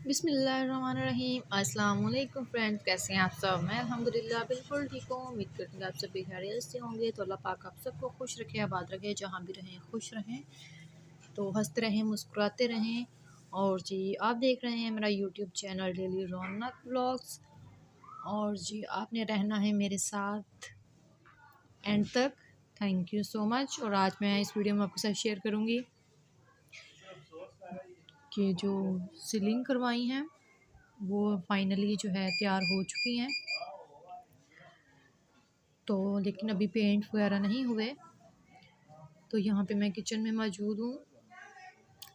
बिस्मिल्लाहिर्रहमानिर्रहीम। अस्सलाम वालेकुम फ्रेंड्स, कैसे हैं आप सब। मैं अल्हम्दुलिल्लाह बिल्कुल ठीक हूँ। उम्मीद करती हूँ आप सब भी खैरियत से होंगे। तो अल्लाह पाक आप सबको खुश रखे, आबाद रखे, जहाँ भी रहें खुश रहें। तो हंसते रहें, मुस्कुराते रहें। और जी आप देख रहे हैं मेरा यूट्यूब चैनल डेली रौनक व्लॉग्स। और जी आपने रहना है मेरे साथ एंड तक। Thank you so much. और आज मैं इस वीडियो में आपके साथ शेयर करूँगी कि जो सीलिंग करवाई हैं वो फाइनली जो है तैयार हो चुकी हैं। तो लेकिन अभी पेंट वगैरह नहीं हुए। तो यहाँ पे मैं किचन में मौजूद हूँ।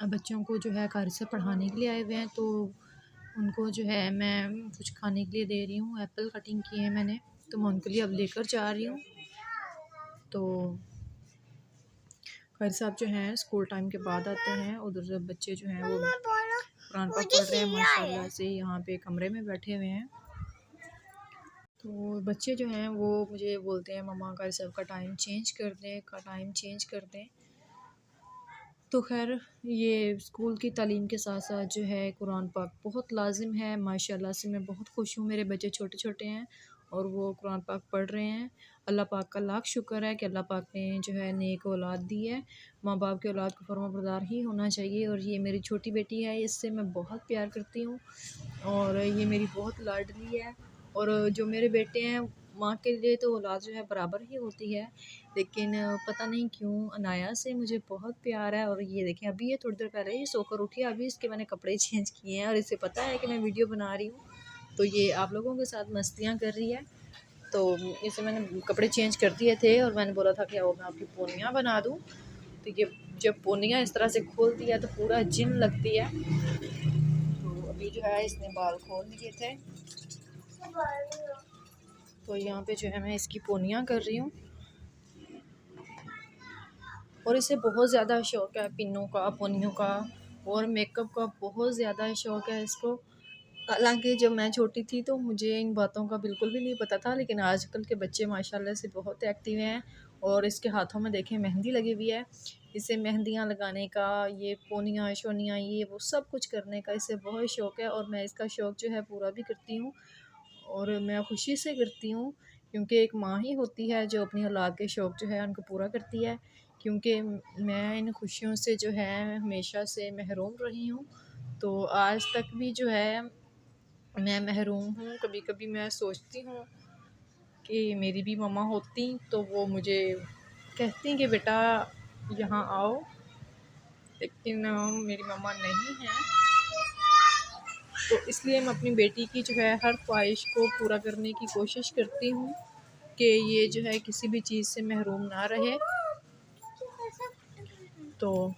अब बच्चों को जो है घर से पढ़ाने के लिए आए हुए हैं, तो उनको जो है मैं कुछ खाने के लिए दे रही हूँ। एप्पल कटिंग की है मैंने, तो मैं उनके लिए अब लेकर जा रही हूँ। तो घर से आप जो हैं स्कूल टाइम के बाद आते हैं। उधर से बच्चे जो हैं वो कुरान पाक पढ़ रहे हैं माशाल्लाह से, यहाँ पे कमरे में बैठे हुए हैं। तो बच्चे जो हैं वो मुझे बोलते हैं मम्मा घर से का टाइम चेंज कर दें, का टाइम चेंज कर दें। तो खैर ये स्कूल की तालीम के साथ साथ जो है कुरान पाक बहुत लाजिम है। माशाल्लाह से मैं बहुत खुश हूँ। मेरे बच्चे छोटे छोटे हैं और वो कुरान पाक पढ़ रहे हैं। अल्लाह पाक का लाख शुक्र है कि अल्लाह पाक ने जो है नेक औलाद दी है। माँ बाप के औलाद को फर्माबरदार ही होना चाहिए। और ये मेरी छोटी बेटी है, इससे मैं बहुत प्यार करती हूँ और ये मेरी बहुत लाडली है। और जो मेरे बेटे हैं, माँ के लिए तो औलाद जो है बराबर ही होती है, लेकिन पता नहीं क्यों अनाया से मुझे बहुत प्यार है। और ये देखें, अभी ये थोड़ी देर पहले ही सोकर उठी है, अभी इसके मैंने कपड़े चेंज किए हैं और इसे पता है कि मैं वीडियो बना रही हूँ, तो ये आप लोगों के साथ मस्तियाँ कर रही है। तो इसे मैंने कपड़े चेंज कर दिए थे और मैंने बोला था कि वो मैं आपकी पोनियाँ बना दूँ। तो ये जब पोनियाँ इस तरह से खोलती है तो पूरा जिन लगती है। तो अभी जो है इसने बाल खोल लिए थे, तो यहाँ पे जो है मैं इसकी पोनियाँ कर रही हूँ। और इसे बहुत ज़्यादा शौक़ है पिनों का, पोनियों का और मेकअप का बहुत ज़्यादा शौक़ है इसको। हालांकि जब मैं छोटी थी तो मुझे इन बातों का बिल्कुल भी नहीं पता था, लेकिन आजकल के बच्चे माशाल्लाह से बहुत एक्टिव हैं। और इसके हाथों में देखें मेहंदी लगी हुई है। इसे मेहंदियाँ लगाने का, ये पोनियाँ शोनियाँ, ये वो सब कुछ करने का इसे बहुत शौक़ है। और मैं इसका शौक़ जो है पूरा भी करती हूँ और मैं खुशी से करती हूँ, क्योंकि एक माँ ही होती है जो अपनी औलाद के शौक़ जो है उनको पूरा करती है। क्योंकि मैं इन खुशियों से जो है हमेशा से महरूम रही हूँ, तो आज तक भी जो है मैं महरूम हूँ। कभी कभी मैं सोचती हूँ कि मेरी भी मम्मा होती तो वो मुझे कहती कि बेटा यहाँ आओ, लेकिन मेरी मम्मा नहीं है। तो इसलिए मैं अपनी बेटी की जो है हर ख्वाहिश को पूरा करने की कोशिश करती हूँ कि ये जो है किसी भी चीज़ से महरूम ना रहे। तो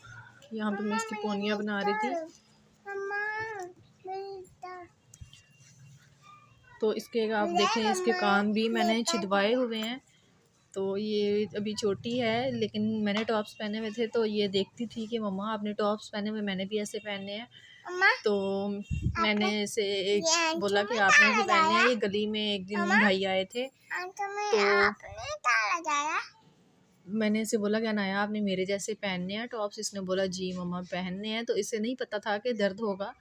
यहाँ पे मैं इसकी पोनियाँ बना रही थी। तो इसके आप देखें, इसके कान भी मैंने छिदवाए हुए हैं। तो ये अभी छोटी है, लेकिन मैंने टॉप्स पहने हुए थे तो ये देखती थी कि मम्मा आपने टॉप्स पहने हुए, मैंने भी ऐसे पहने हैं। तो मैंने इसे बोला कि आपने भी पहने हैं। ये गली में एक दिन भाई आए थे तो मैंने इसे बोला कि अनाया आपने मेरे जैसे पहनने हैं टॉप्स। इसने बोला जी मम्मा पहनने हैं। तो इसे नहीं पता था कि दर्द होगा,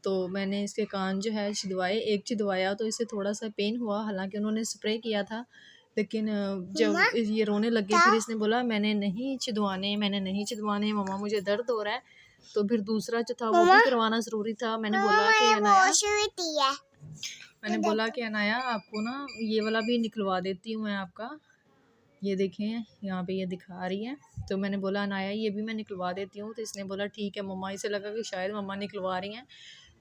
तो मैंने इसके कान जो है छिदवाए। एक छिदवाया तो इसे थोड़ा सा पेन हुआ, हालांकि उन्होंने स्प्रे किया था, लेकिन जब ये रोने लगे फिर इसने बोला मैंने नहीं छिदवाने, मैंने नहीं छिदवाने मम्मा, मुझे दर्द हो रहा है। तो फिर दूसरा जो था वो भी करवाना ज़रूरी था। मैंने बोला कि अनाया आपको ना ये वाला भी निकलवा देती हूँ मैं आपका। ये देखें यहाँ पे ये दिखा रही है। तो मैंने बोला अनाया ये भी मैं निकलवा देती हूँ। तो इसने बोला ठीक है मम्मा। इसे लगा कि शायद मम्मा निकलवा रही हैं।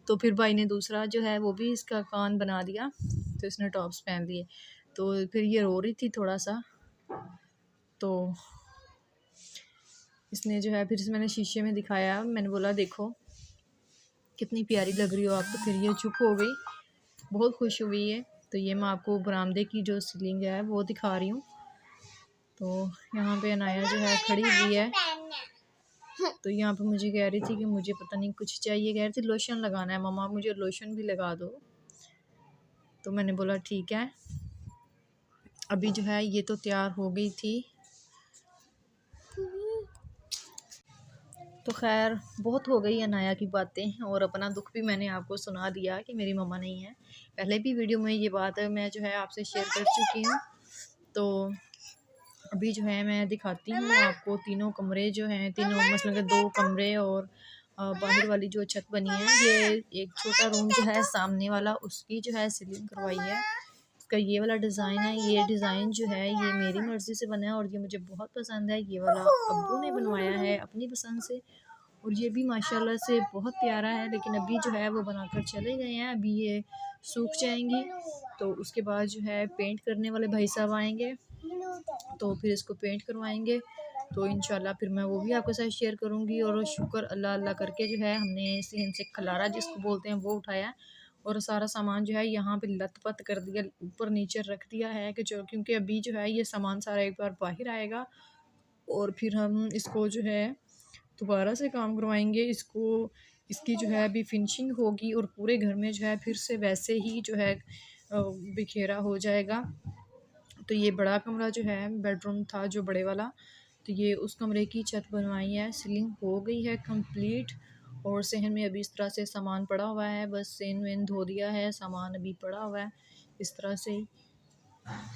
तो फिर भाई ने दूसरा जो है वो भी इसका कान बना दिया, तो इसने टॉप्स पहन लिए। तो फिर ये रो रही थी थोड़ा सा, तो इसने जो है फिर से मैंने शीशे में दिखाया। मैंने बोला देखो कितनी प्यारी लग रही हो आप। तो फिर ये चुप हो गई, बहुत खुश हुई है। तो ये मैं आपको बरामदे की जो सीलिंग है वो दिखा रही हूँ। तो यहाँ पे अनाया जो है खड़ी हुई है। तो यहाँ पे मुझे कह रही थी कि मुझे पता नहीं कुछ चाहिए, कह रही थी लोशन लगाना है मम्मा, मुझे लोशन भी लगा दो। तो मैंने बोला ठीक है। अभी जो है ये तो तैयार हो गई थी। तो खैर बहुत हो गई अनाया की बातें, और अपना दुख भी मैंने आपको सुना दिया कि मेरी मम्मा नहीं है। पहले भी वीडियो में ये बात मैं जो है आपसे शेयर कर चुकी हूँ। तो अभी जो है मैं दिखाती हूँ आपको तीनों कमरे जो हैं, तीनों मसलन के 2 कमरे और बाहर वाली जो छत बनी है। ये एक छोटा रूम जो है सामने वाला, उसकी जो है सीलिंग करवाई है। इसका ये वाला डिज़ाइन है। ये डिज़ाइन जो है ये मेरी मर्ज़ी से बना है और ये मुझे बहुत पसंद है। ये वाला अब्बू ने बनवाया है अपनी पसंद से, और ये भी माशाल्लाह से बहुत प्यारा है। लेकिन अभी जो है वो बनाकर चले गए हैं, अभी ये सूख जाएंगी। तो उसके बाद जो है पेंट करने वाले भाई साहब आएंगे, तो फिर इसको पेंट करवाएंगे। तो इंशाल्लाह फिर मैं वो भी आपके साथ शेयर करूँगी। और शुक्र अल्लाह अल्लाह करके जो है हमने सहन से खलारा जिसको बोलते हैं वो उठाया, और सारा सामान जो है यहाँ पे लत-पत कर दिया, ऊपर नीचे रख दिया है कि जो, क्योंकि अभी जो है ये सामान सारा एक बार बाहर आएगा और फिर हम इसको जो है दोबारा से काम करवाएंगे। इसकी जो है अभी फिनिशिंग होगी और पूरे घर में जो है फिर से वैसे ही जो है बिखेरा हो जाएगा। तो ये बड़ा कमरा जो है बेडरूम था जो बड़े वाला, तो ये उस कमरे की छत बनवाई है, सीलिंग हो गई है कंप्लीट। और सहन में अभी इस तरह से सामान पड़ा हुआ है, बस सहन वहन धो दिया है, सामान अभी पड़ा हुआ है इस तरह से ही।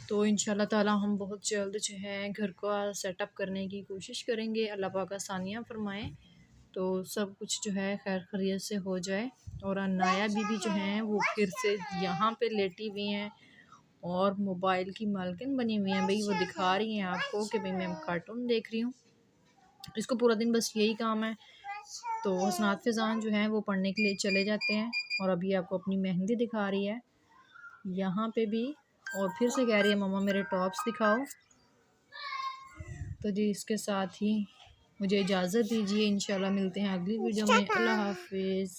तो इंशाल्लाह ताला हम बहुत जल्द जो है घर का सेटअप करने की कोशिश करेंगे, अल्लाह पाक आसानियाँ फरमाए, तो सब कुछ जो है खैर खैरियत से हो जाए। और अनाया बीबी जो हैं वो फिर से यहाँ पे लेटी हुई हैं और मोबाइल की मालकिन बनी हुई हैं भाई। वो दिखा रही हैं आपको कि भाई मैं कार्टून देख रही हूँ, इसको पूरा दिन बस यही काम है। तो हसनात फिजान जो हैं वो पढ़ने के लिए चले जाते हैं, और अभी आपको अपनी मेहंदी दिखा रही है यहाँ पे भी, और फिर से कह रही है मम्मा मेरे टॉप्स दिखाओ। तो जी इसके साथ ही मुझे इजाज़त दीजिए, इंशाल्लाह मिलते हैं अगली वीडियो में। अल्लाह हाफिज़।